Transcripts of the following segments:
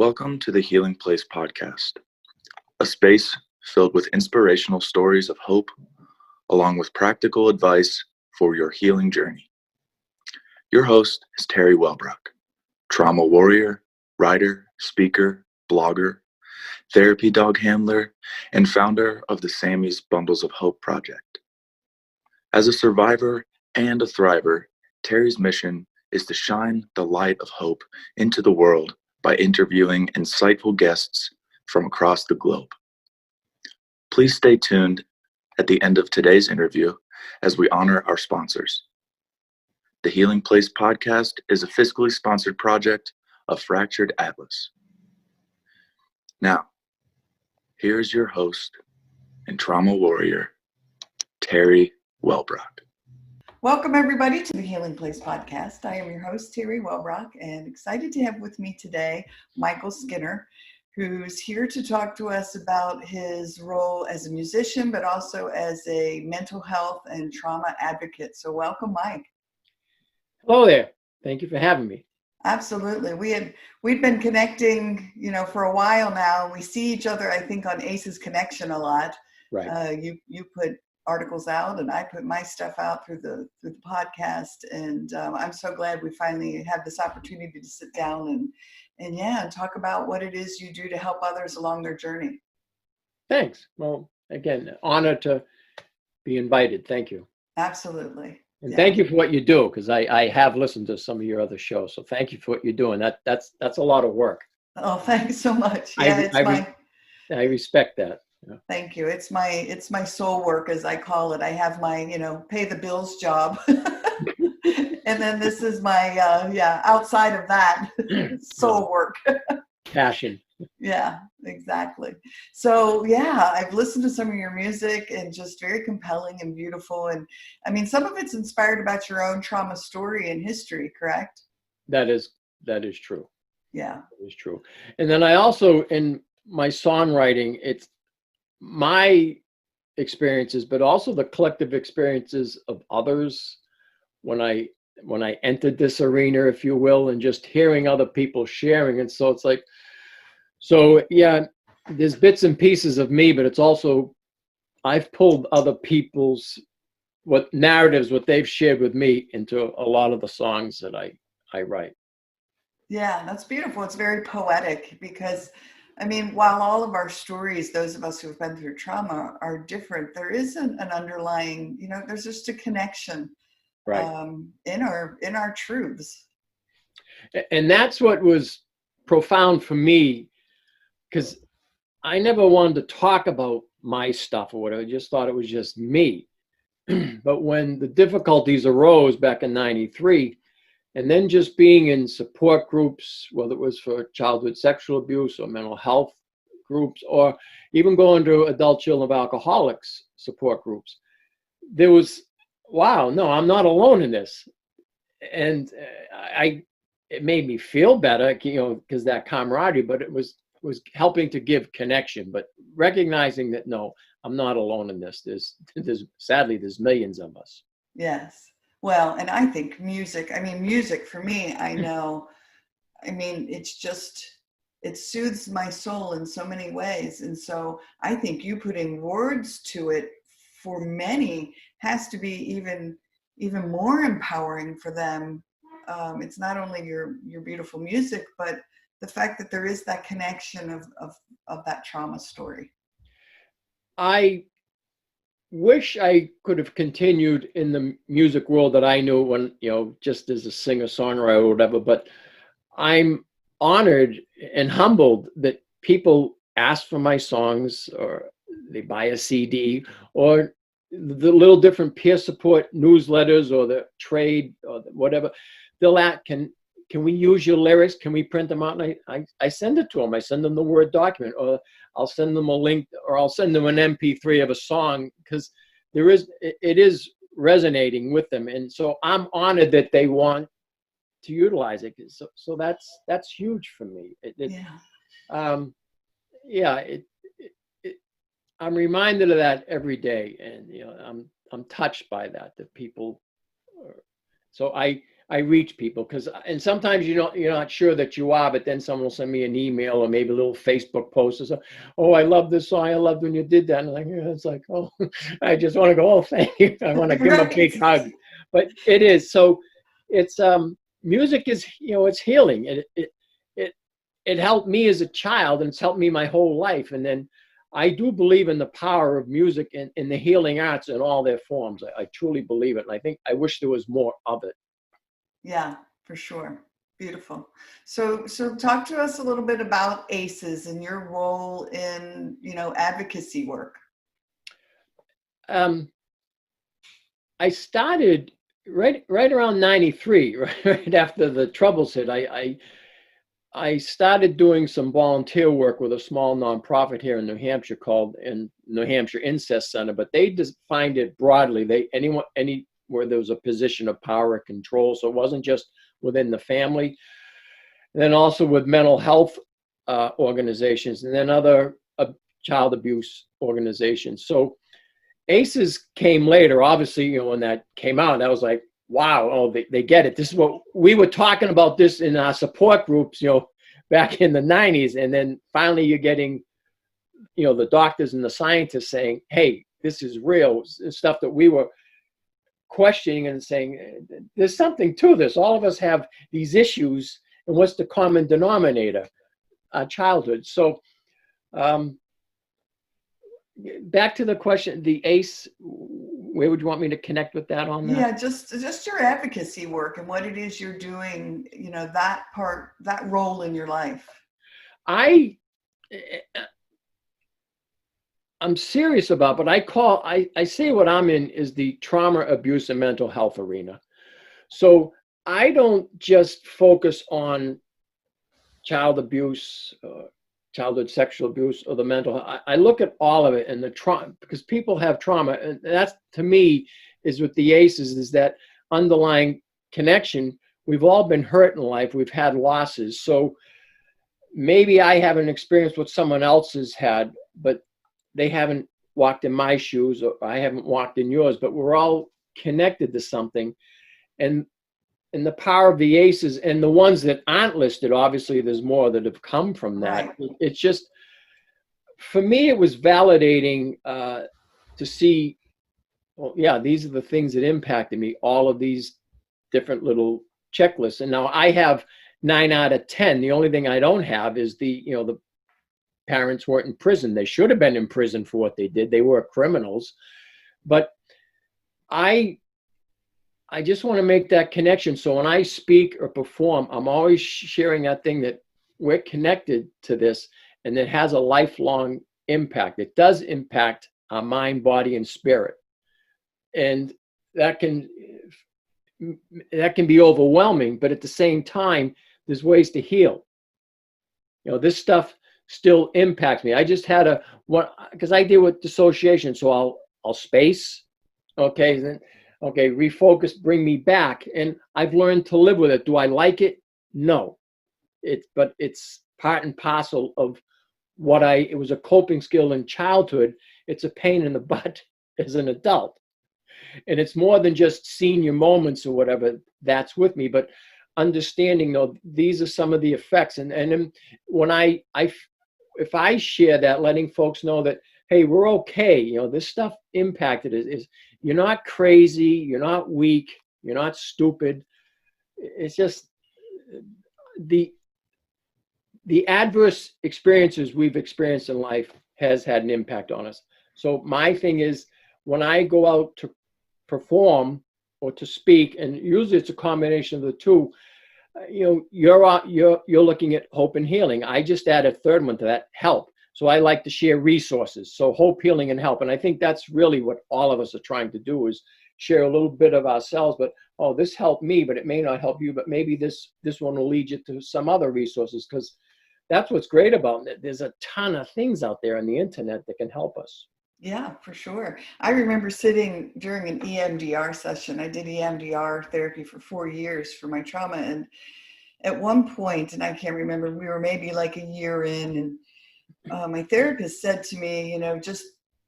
Welcome to the Healing Place podcast, a space filled with inspirational stories of hope, along with practical advice for your healing journey. Your host is Teri Wellbrock, trauma warrior, writer, speaker, blogger, therapy dog handler, and founder of the Sammy's Bundles of Hope project. As a survivor and a thriver, Teri's mission is to shine the light of hope into the world by interviewing insightful guests from across the globe. Please stay tuned at the end of today's interview as we honor our sponsors. The Healing Place podcast is a fiscally sponsored project of Fractured Atlas. Now, here's your host and trauma warrior, Teri Wellbrock. Welcome, everybody, to the Healing Place podcast. I am your host, Teri Wellbrock, and excited to have with me today Michael Skinner, who's here to talk to us about his role as a musician, but also as a mental health and trauma advocate. So welcome, Mike. Hello there. Thank you for having me. Absolutely. We've been connecting, for a while now. We see each other, I think, on Ace's Connection a lot. Right. You put articles out and I put my stuff out through the podcast, and I'm so glad we finally have this opportunity to sit down and talk about what it is you do to help others along their journey. Thanks. Well, again, honor to be invited. Thank you. Absolutely. And thank you for what you do, because I have listened to some of your other shows. So thank you for what you're doing. That's a lot of work. Oh, thanks so much. I respect that. Yeah. Thank you. It's my soul work, as I call it. I have my, pay the bills job. And then this is my, outside of that, soul work. Passion. Yeah, exactly. So, I've listened to some of your music and just very compelling and beautiful. And I mean, some of it's inspired about your own trauma story and history, correct? That is true. Yeah. That is true. And then I also, in my songwriting, it's my experiences, but also the collective experiences of others when I entered this arena, if you will, and just hearing other people sharing. And so it's like, there's bits and pieces of me, but it's also, I've pulled other people's narratives, what they've shared with me, into a lot of the songs that I write. Yeah, that's beautiful. It's very poetic because, I mean, while all of our stories, those of us who've been through trauma, are different, there is an underlying, there's just a connection, right, in our truths. And that's what was profound for me, because I never wanted to talk about my stuff or whatever. I just thought it was just me. But when the difficulties arose back in '93, and then just being in support groups, whether it was for childhood sexual abuse or mental health groups, or even going to adult children of alcoholics support groups, there was, wow, no, I'm not alone in this. And it made me feel better, because that camaraderie, but it was helping to give connection, but recognizing that, no, I'm not alone in this. Sadly, there's millions of us. Yes. Well, and I think music for me, it soothes my soul in so many ways. And so I think you putting words to it for many has to be even more empowering for them. It's not only your beautiful music, but the fact that there is that connection of that trauma story. I wish I could have continued in the music world that I knew when, just as a singer-songwriter or whatever, but I'm honored and humbled that people ask for my songs, or they buy a CD, or the little different peer support newsletters, or the trade, or whatever. They'll ask, can we use your lyrics? Can we print them out? And I send it to them. I send them the Word document, or I'll send them a link, or I'll send them an MP3 of a song, because it is resonating with them. And so I'm honored that they want to utilize it. So that's huge for me. I'm reminded of that every day, and I'm touched by that people. So I I reach people, because, and sometimes you're not sure that you are, but then someone will send me an email or maybe a little Facebook post or something. Oh, I love this song. I loved when you did that. And like, yeah, it's like, oh, I just want to go, oh, thank you. I want to give them a big hug. But it is. So it's music is, it's healing. It helped me as a child, and it's helped me my whole life. And then I do believe in the power of music and in the healing arts in all their forms. I truly believe it. And I wish there was more of it. Yeah, for sure. Beautiful. So talk to us a little bit about ACEs and your role in, advocacy work. I started right around 93, right after the troubles hit. I started doing some volunteer work with a small nonprofit here in New Hampshire called New Hampshire Incest Center, but they defined it broadly. Anywhere there was a position of power and control, so it wasn't just within the family, and then also with mental health organizations, and then other child abuse organizations. So ACEs came later. Obviously, when that came out, that was like, wow, oh, they get it. This is what we were talking about this in our support groups, back in the 90s. And then finally you're getting, the doctors and the scientists saying, hey, this is real stuff that we were questioning and saying, there's something to this. All of us have these issues. And what's the common denominator? Our childhood. So back to the question, the ACE, where would you want me to connect with that on that? Yeah, just your advocacy work and what it is you're doing, that role in your life. I'm serious about, but I say what I'm in is the trauma, abuse, and mental health arena. So I don't just focus on child abuse, childhood sexual abuse, or the mental health. I look at all of it, and the trauma, because people have trauma, and that's, to me, is with the ACEs, is that underlying connection. We've all been hurt in life. We've had losses. So maybe I haven't experienced what someone else has had, but they haven't walked in my shoes, or I haven't walked in yours, but we're all connected to something. And the power of the ACEs, and the ones that aren't listed, obviously there's more that have come from that. Right. It's just, for me, it was validating to see, well, yeah, these are the things that impacted me, all of these different little checklists. And now I have 9 out of 10. The only thing I don't have is the parents weren't in prison. They should have been in prison for what they did. They were criminals. But I just want to make that connection. So when I speak or perform, I'm always sharing that thing, that we're connected to this, and it has a lifelong impact. It does impact our mind, body, and spirit. And that can be overwhelming, but at the same time, there's ways to heal. This stuff still impacts me. I just had because I deal with dissociation, so I'll space, okay, then refocus, bring me back, and I've learned to live with it. Do I like it? No. But it's part and parcel of it was a coping skill in childhood. It's a pain in the butt as an adult. And it's more than just senior moments or whatever that's with me, but understanding, these are some of the effects. And when if I share that, letting folks know that, hey, we're okay. This stuff impacted is you're not crazy, you're not weak, you're not stupid. It's just the adverse experiences we've experienced in life has had an impact on us. So my thing is, when I go out to perform or to speak, and usually it's a combination of the two, you're looking at hope and healing. I just add a third one to that, help. So I like to share resources. So hope, healing, and help. And I think that's really what all of us are trying to do, is share a little bit of ourselves. But, oh, this helped me, but it may not help you. But maybe this one will lead you to some other resources, because that's what's great about it. There's a ton of things out there on the internet that can help us. Yeah, for sure. I remember sitting during an EMDR session. I did EMDR therapy for 4 years for my trauma. And at one point, and I can't remember, we were maybe like a year in, and my therapist said to me, just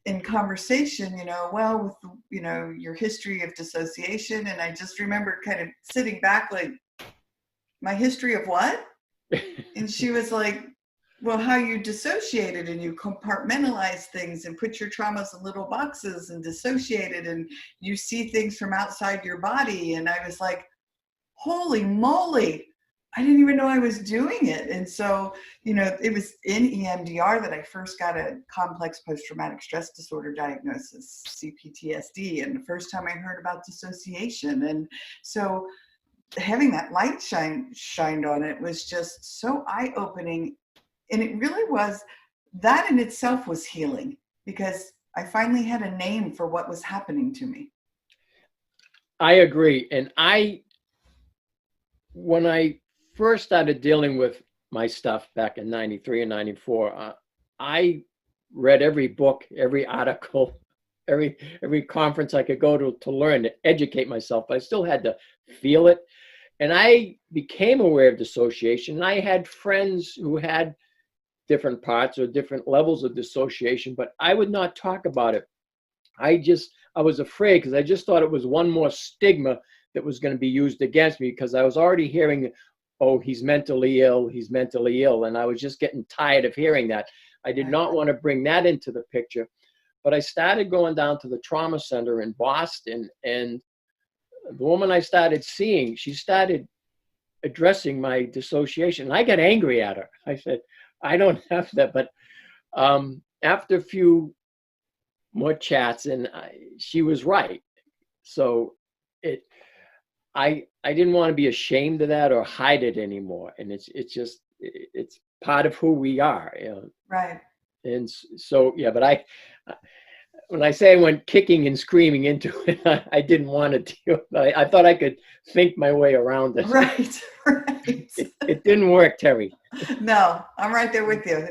in conversation, well, with, your history of dissociation. And I just remember kind of sitting back like, my history of what? And she was like, well, how you dissociated and you compartmentalize things and put your traumas in little boxes and dissociated and you see things from outside your body. And I was like, holy moly, I didn't even know I was doing it. And so, it was in EMDR that I first got a complex post-traumatic stress disorder diagnosis, CPTSD. And the first time I heard about dissociation. And so having that light shined on it was just so eye-opening. And it really was, that in itself was healing, because I finally had a name for what was happening to me. I agree. And when I first started dealing with my stuff back in 93 and 94, I read every book, every article, every conference I could go to learn, to educate myself. But I still had to feel it. And I became aware of dissociation. And I had friends who had different parts or different levels of dissociation, but I would not talk about it. I was afraid, because I just thought it was one more stigma that was going to be used against me, because I was already hearing, oh, he's mentally ill, and I was just getting tired of hearing that. I did not want to bring that into the picture. But I started going down to the trauma center in Boston, and the woman I started seeing, she started addressing my dissociation. And I got angry at her. I said, I don't have that. But after a few more chats, and she was right. So I didn't want to be ashamed of that or hide it anymore. And it's part of who we are. Right. And so, yeah, but when I say I went kicking and screaming into it, I didn't want to deal. I thought I could think my way around it. Right. It didn't work, Teri. No, I'm right there with you.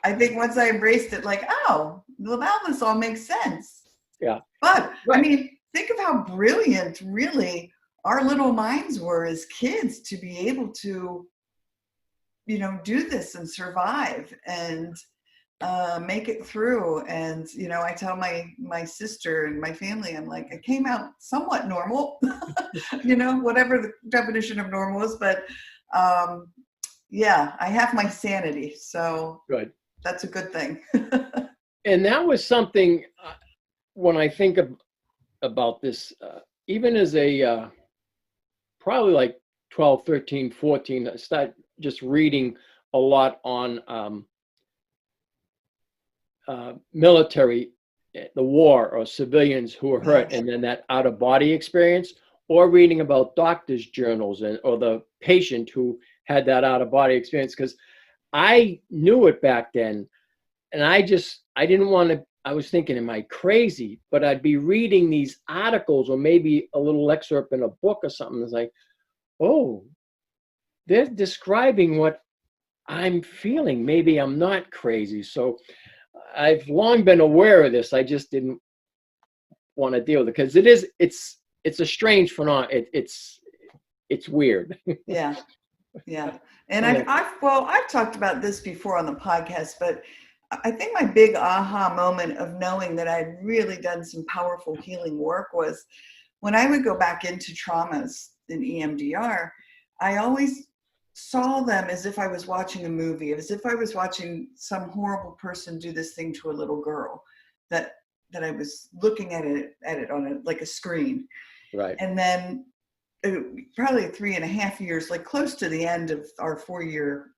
I think once I embraced it, like, oh, well, now this all makes sense. Yeah. But right. I mean, think of how brilliant really our little minds were as kids to be able to, do this and survive and make it through. And I tell my sister and my family, I'm like, I came out somewhat normal, whatever the definition of normal is, but yeah, I have my sanity, so good. That's a good thing. And that was something when I think about this, even as a probably like 12, 13, 14, I started just reading a lot on military, the war, or civilians who were hurt, and then that out-of-body experience, or reading about doctors' journals or the patient who had that out-of-body experience, because I knew it back then, and I didn't want to. I was thinking, am I crazy? But I'd be reading these articles or maybe a little excerpt in a book or something. It's like, oh, they're describing what I'm feeling. Maybe I'm not crazy. So I've long been aware of this. I just didn't want to deal with it, because it's a strange phenomenon. It's weird. Yeah. And I've talked about this before on the podcast, but I think my big aha moment of knowing that I'd really done some powerful healing work was when I would go back into traumas in EMDR. I always saw them as if I was watching a movie, as if I was watching some horrible person do this thing to a little girl, that I was looking at it on like a screen. Right. And then probably 3.5 years, like close to the end of our 4-year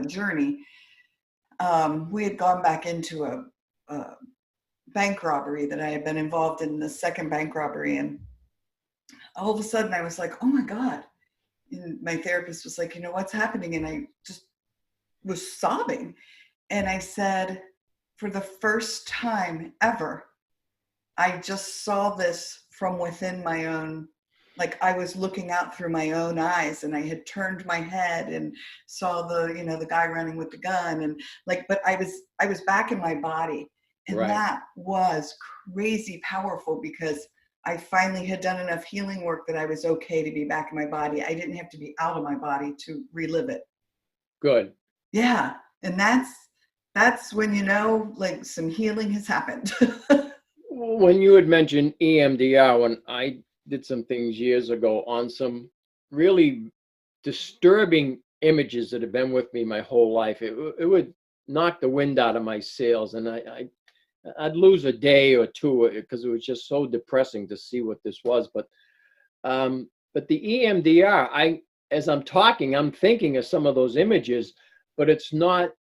journey, we had gone back into a bank robbery that I had been involved in, the second bank robbery. And all of a sudden I was like, oh my God. And my therapist was like, what's happening? And I just was sobbing. And I said, for the first time ever, I just saw this from within my own, like I was looking out through my own eyes, and I had turned my head and saw the guy running with the gun, and but I was back in my body. And right. That was crazy powerful, because I finally had done enough healing work that I was okay to be back in my body. I didn't have to be out of my body to relive it. Good. Yeah. And that's That's when you know, like, some healing has happened. When you had mentioned EMDR, when I did some things years ago on some really disturbing images that have been with me my whole life, it would knock the wind out of my sails, and I'd lose a day or two because it was just so depressing to see what this was. But the EMDR, as I'm talking, I'm thinking of some of those images, but it's not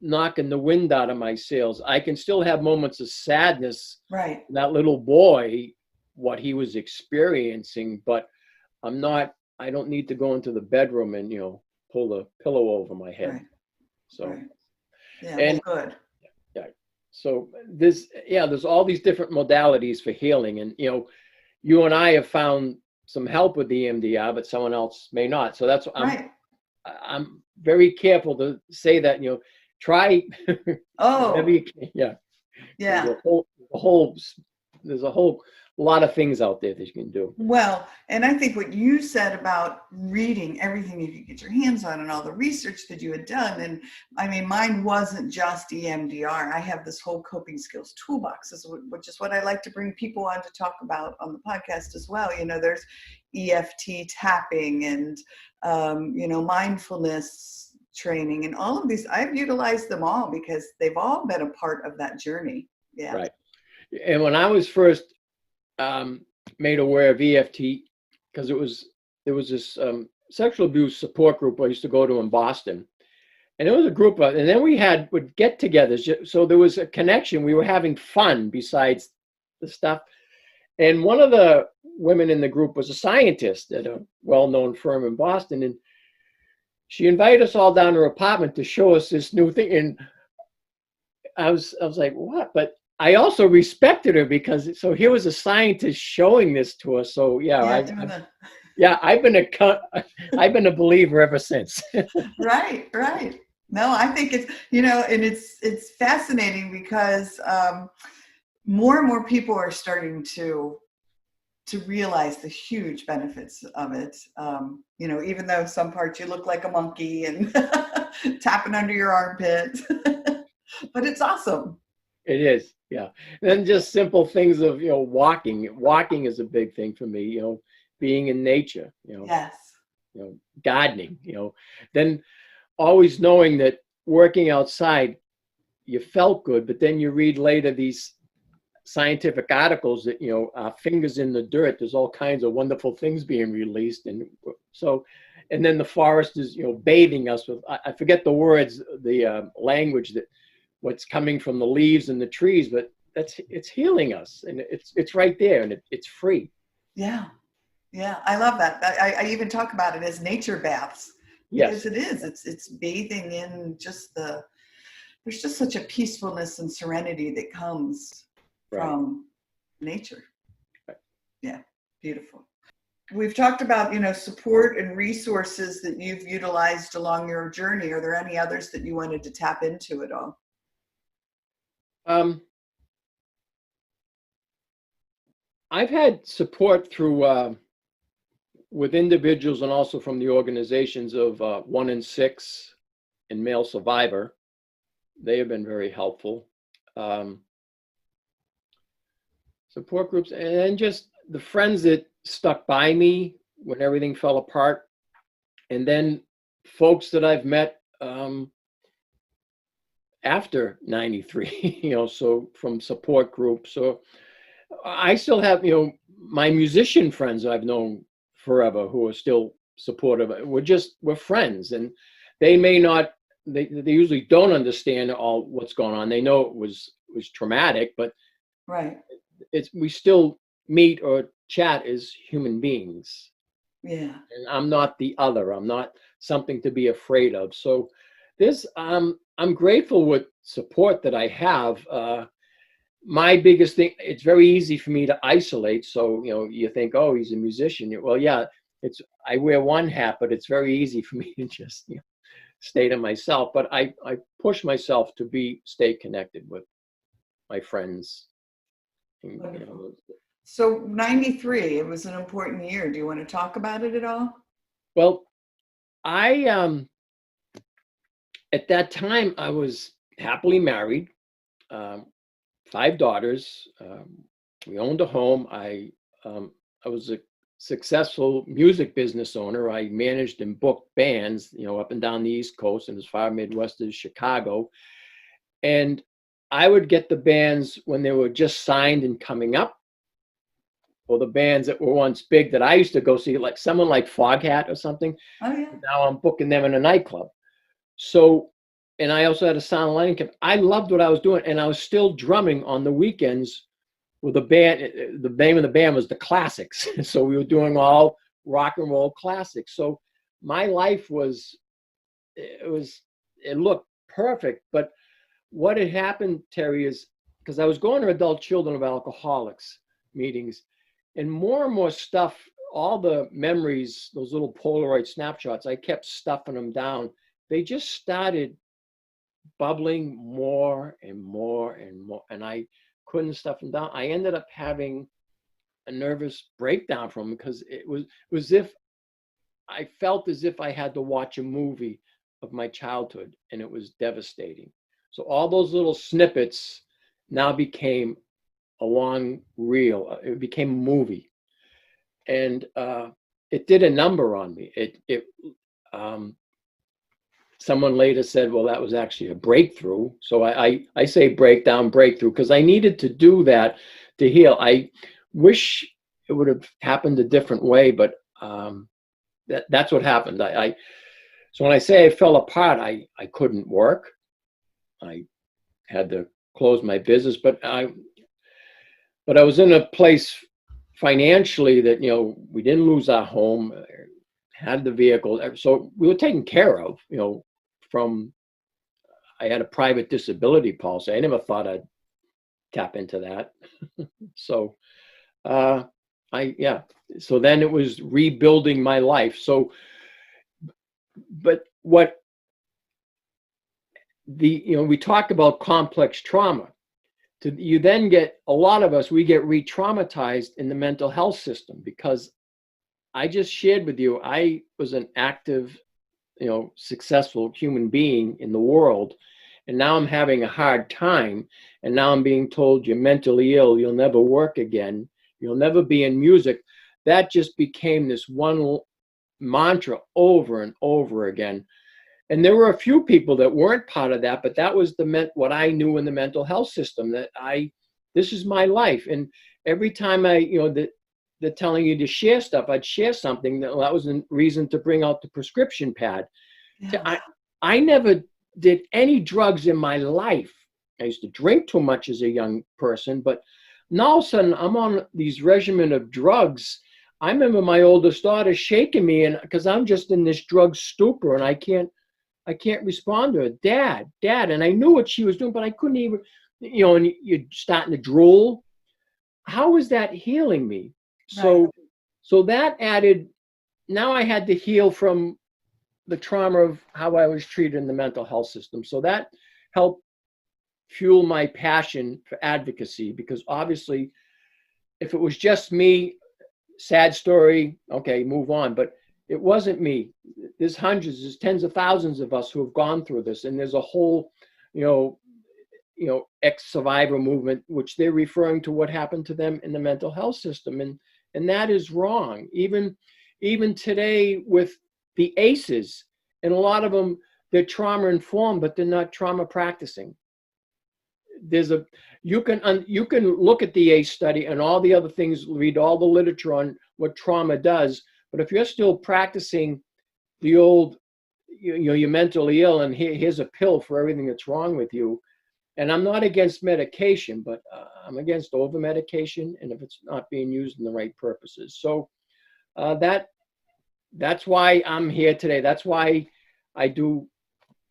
knocking the wind out of my sails. I can still have moments of sadness. Right. That little boy, what he was experiencing, but I don't need to go into the bedroom and, pull the pillow over my head. Right. So, Right. Yeah, and well, good. yeah, so there's all these different modalities for healing, and, you and I have found some help with the EMDR, but someone else may not. So that's Right. I'm very careful to say that, try whatever Oh, you can. Yeah. yeah. There's a whole lot of things out there that you can do. Well, and I think what you said about reading everything you could get your hands on and all the research that you had done, and I mean, mine wasn't just EMDR. I have this whole coping skills toolbox, which is what I like to bring people on to talk about on the podcast as well. There's EFT tapping and, mindfulness training and all of these. I've utilized them all because they've all been a part of that journey. Yeah. Right. And when I was first made aware of EFT, because there was this sexual abuse support group I used to go to in Boston, and it was a group and then we would get-togethers, so there was a connection. We were having fun besides the stuff, and one of the women in the group was a scientist at a well-known firm in Boston, and she invited us all down to her apartment to show us this new thing, and I was like, what? But I also respected her because here was a scientist showing this to us. So I've been a believer ever since. Right. No, I think it's, and it's fascinating because more and more people are starting to realize the huge benefits of it. Even though some parts you look like a monkey and tapping under your armpit, but it's awesome. It is, yeah. And then just simple things of, walking. Walking is a big thing for me, being in nature, Yes. Gardening, then always knowing that working outside, you felt good, but then you read later these scientific articles that, our fingers in the dirt, there's all kinds of wonderful things being released. And so, and then the forest is, bathing us with, I forget the words, the language that, what's coming from the leaves and the trees, but it's healing us, and it's right there, and it's free. Yeah, I love that. I even talk about it as nature baths. Yes, because it is. It's bathing in there's just such a peacefulness and serenity that comes from nature. Right. Yeah, beautiful. We've talked about, support and resources that you've utilized along your journey. Are there any others that you wanted to tap into at all? I've had support through with individuals and also from the organizations of 1 in 6 and Male Survivor. They have been very helpful. Support groups, and just the friends that stuck by me when everything fell apart, and then folks that I've met after 93, so from support groups. So I still have, my musician friends I've known forever who are still supportive. We're friends, and they may not, they usually don't understand all what's going on. They know it was traumatic, but we still meet or chat as human beings. Yeah. And I'm not the other. I'm not something to be afraid of. So I'm grateful with support that I have. My biggest thing, it's very easy for me to isolate. So, you think, oh, he's a musician. Well, yeah, I wear one hat, but it's very easy for me to just stay to myself. But I push myself to stay connected with my friends. So 93, it was an important year. Do you want to talk about it at all? Well, I at that time I was happily married, 5 daughters. We owned a home. I was a successful music business owner. I managed and booked bands, up and down the East Coast and as far Midwest as Chicago. And I would get the bands when they were just signed and coming up, or the bands that were once big that I used to go see, like someone like Foghat or something. Oh, yeah. Now I'm booking them in a nightclub. So, and I also had a sound lighting camp. I loved what I was doing, and I was still drumming on the weekends with a band. The name of the band was the Classics. So we were doing all rock and roll classics. So my life it looked perfect. But what had happened, Teri, is because I was going to adult children of alcoholics meetings, and more stuff, all the memories, those little Polaroid snapshots, I kept stuffing them down. They just started bubbling more and more and more, and I couldn't stuff them down. I ended up having a nervous breakdown from them because it was as if I felt as if I had to watch a movie of my childhood, and it was devastating. So all those little snippets now became a long reel. It became a movie, and it did a number on me. Someone later said, well, that was actually a breakthrough. So I say breakdown, breakthrough, because I needed to do that to heal. I wish it would have happened a different way, but that's what happened. So when I say I fell apart, I couldn't work. I had to close my business, but I was in a place financially that, we didn't lose our home, had the vehicle. So we were taken care of, I had a private disability policy. I never thought I'd tap into that. So, so then it was rebuilding my life. So, but we talk about complex trauma. You then get, a lot of us, we get re-traumatized in the mental health system, because I just shared with you, I was an active, successful human being in the world, and now I'm having a hard time, and now I'm being told you're mentally ill, you'll never work again, you'll never be in music. That just became this one mantra over and over again. And there were a few people that weren't part of that, but that was what I knew in the mental health system, that this is my life. And every time they're telling you to share stuff, I'd share something. That was a reason to bring out the prescription pad. Yeah. I never did any drugs in my life. I used to drink too much as a young person, but now all of a sudden I'm on these regimen of drugs. I remember my oldest daughter shaking me, and because I'm just in this drug stupor, and I can't respond to her. Dad. And I knew what she was doing, but I couldn't even, and you're starting to drool. How was that healing me? Right. So that added, now I had to heal from the trauma of how I was treated in the mental health system. So that helped fuel my passion for advocacy, because obviously if it was just me, sad story, okay, move on. But it wasn't me. There's tens of thousands of us who have gone through this, and there's a whole, ex-survivor movement, which they're referring to what happened to them in the mental health system, and that is wrong. Even today with the ACEs, and a lot of them, they're trauma informed, but they're not trauma practicing. You can look at the ACE study and all the other things, read all the literature on what trauma does, but if you're still practicing the old, you're mentally ill and here's a pill for everything that's wrong with you. And I'm not against medication, but I'm against over medication, and if it's not being used in the right purposes. So that's why I'm here today. That's why I do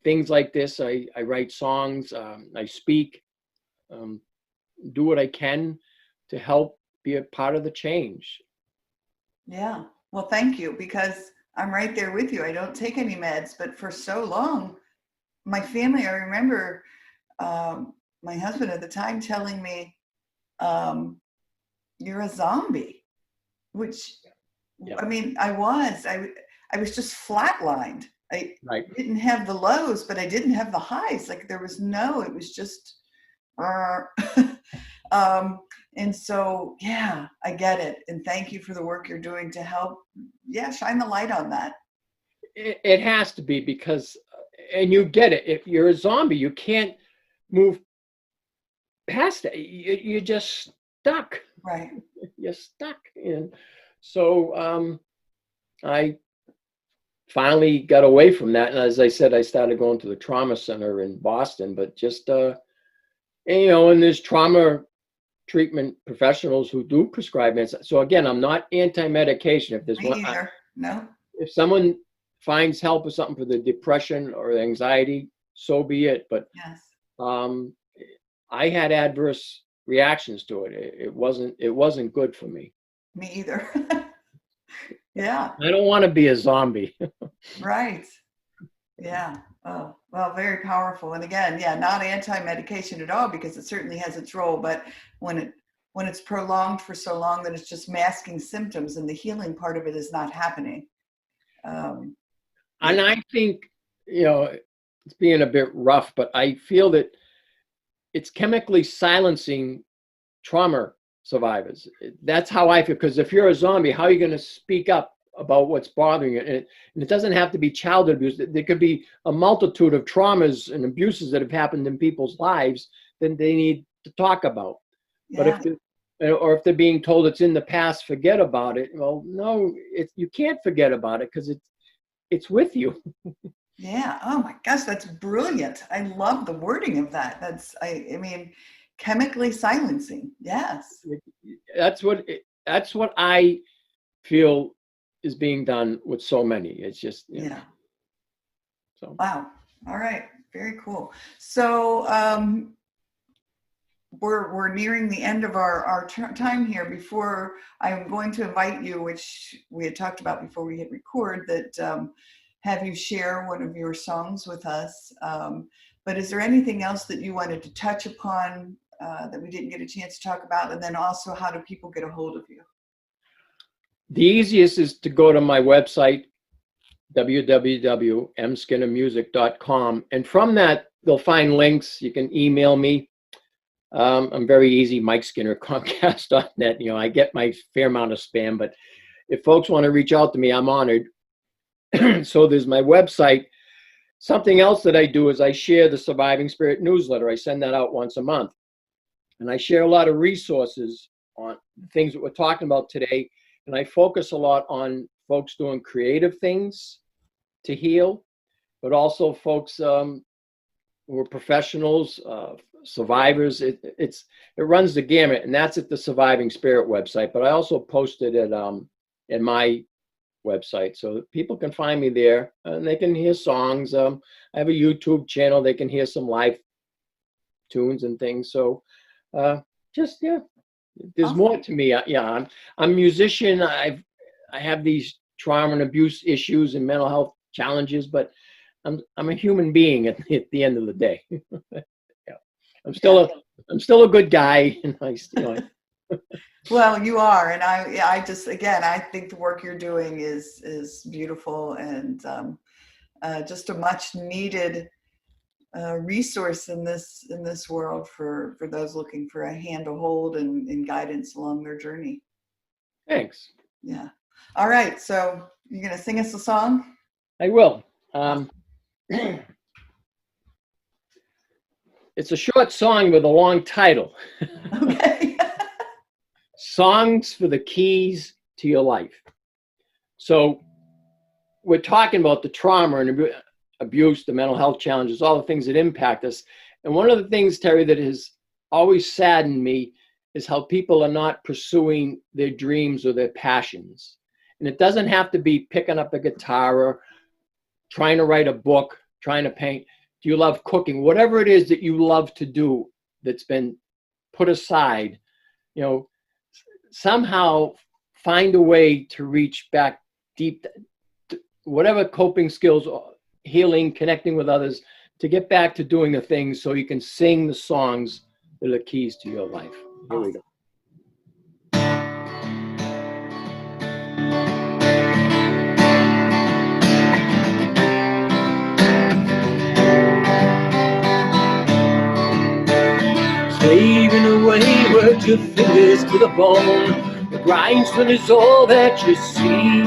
things like this. I write songs, I speak, do what I can to help be a part of the change. Yeah. Well, thank you, because I'm right there with you. I don't take any meds, but for so long, my family, I remember my husband at the time telling me, you're a zombie, which, yeah. I mean, I was just flatlined. I Right. didn't have the lows, but I didn't have the highs. Like it was just, and so, yeah, I get it. And thank you for the work you're doing to help, shine the light on that. It has to be, because, and you get it. If you're a zombie, you can't move past it. You're just stuck. Right. You're stuck. And so I finally got away from that. And as I said, I started going to the trauma center in Boston, but just, and, and there's trauma treatment professionals who do prescribe meds. So again, I'm not anti-medication. If there's Me either. No. if someone finds help with something for the depression or the anxiety, so be it. But Yes. I had adverse reactions to it. It wasn't good for me. Me either. Yeah. I don't want to be a zombie. Right. Yeah. Oh, well, very powerful. And again, not anti-medication at all, because it certainly has its role. But when it's prolonged for so long that it's just masking symptoms and the healing part of it is not happening. And I think, it's being a bit rough, but I feel that it's chemically silencing trauma survivors. That's how I feel. Because if you're a zombie, how are you going to speak up about what's bothering you? And it doesn't have to be childhood abuse. There could be a multitude of traumas and abuses that have happened in people's lives that they need to talk about. Yeah. But if they're being told it's in the past, forget about it. Well, no, you can't forget about it, because it's with you. Yeah. Oh my gosh, that's brilliant. I love the wording of that. I mean, chemically silencing. Yes. That's what I feel is being done with so many. It's just, Yeah. So. Wow. All right. Very cool. So we're nearing the end of our time here. Before, I'm going to invite you, which we had talked about before we hit record, that have you share one of your songs with us. But is there anything else that you wanted to touch upon that we didn't get a chance to talk about? And then also, how do people get a hold of you? The easiest is to go to my website, www.mskinnermusic.com. And from that, they'll find links. You can email me. I'm very easy, Mike Skinner, Comcast.net. I get my fair amount of spam, but if folks want to reach out to me, I'm honored. So there's my website. Something else that I do is I share the Surviving Spirit newsletter. I send that out once a month. And I share a lot of resources on things that we're talking about today. And I focus a lot on folks doing creative things to heal, but also folks who are professionals, survivors. It runs the gamut, and that's at the Surviving Spirit website. But I also post it at in my website, so people can find me there, and they can hear songs. I have a YouTube channel; they can hear some live tunes and things. So, there's Awesome. more to me. I'm a musician. I have these trauma and abuse issues and mental health challenges, but I'm a human being at the end of the day. I'm still a good guy, and Well, you are, and I just, again, I think the work you're doing is beautiful, and just a much needed resource in this world for those looking for a hand to hold and guidance along their journey. Thanks. Yeah. All right. So you're gonna sing us a song? I will. It's a short song with a long title. Okay. Songs for the Keys to Your Life. So we're talking about the trauma and abuse, the mental health challenges, all the things that impact us. And one of the things, Teri, that has always saddened me is how people are not pursuing their dreams or their passions. And it doesn't have to be picking up a guitar or trying to write a book, trying to paint. Do you love cooking? Whatever it is that you love to do that's been put aside, somehow find a way to reach back deep, whatever coping skills, healing, connecting with others, to get back to doing the things so you can sing the songs that are keys to your life. Here we go. your fingers to the bone. The grindstone is all that you see.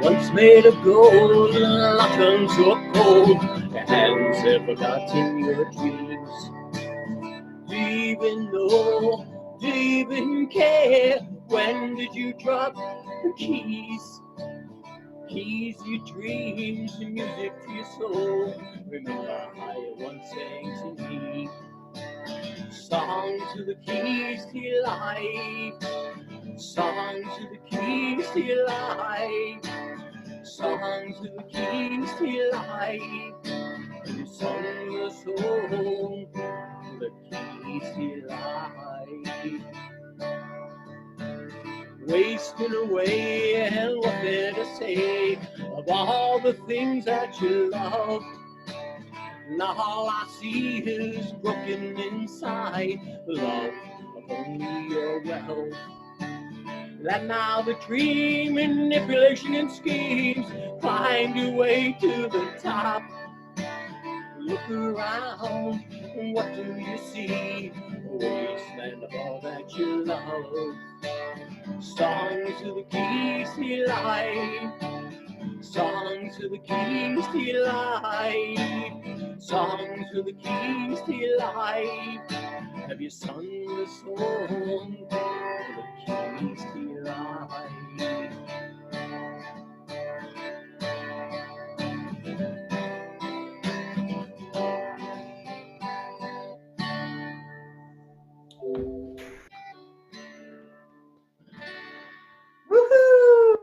Once made of gold, now turns to a cold. Your hands have forgotten your dreams. Do you even know? Do you even care? When did you drop the keys? Keys to your dreams, the music to your soul. Remember how you once sang to me. Songs to the keys to your life. Songs to the keys to your life. Songs to the keys to your life. And you sung your soul to the keys to your life. Wasting away and what there to say of all the things that you love. Now all I see is broken inside, love of only your wealth. That now the dream, manipulation and schemes climbed your way to the top. Look around, what do you see? A wasteland of all that you love. Songs to the keys to your life. Songs to the keys to your life. Songs to the keys to your life. Have you sung the song to the keys to your life? Woohoo!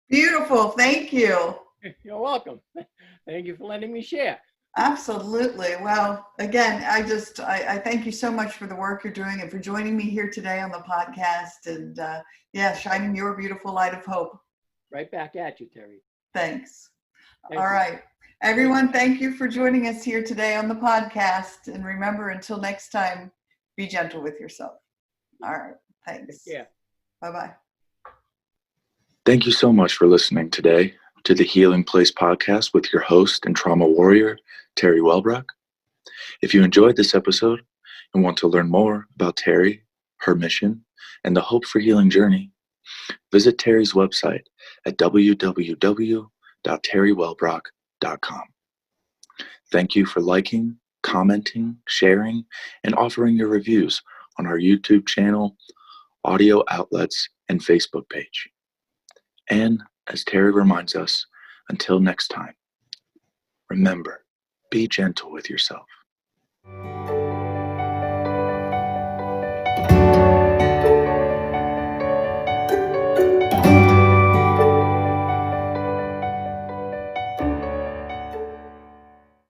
Beautiful. Thank you. You're welcome. Thank you for letting me share. Absolutely. Well, again, I thank you so much for the work you're doing and for joining me here today on the podcast and shining your beautiful light of hope. Right back at you, Teri. Thanks. Thank All you. right. Everyone, thank you for joining us here today on the podcast. And remember, until next time, be gentle with yourself. All right. Thanks. Yeah. Bye-bye. Thank you so much for listening today to the Healing Place podcast with your host and trauma warrior, Teri Wellbrock. If you enjoyed this episode and want to learn more about Teri, her mission, and the Hope for Healing journey, visit Teri's website at www.teriwellbrock.com. Thank you for liking, commenting, sharing, and offering your reviews on our YouTube channel, audio outlets, and Facebook page. And as Teri reminds us, until next time, remember, be gentle with yourself.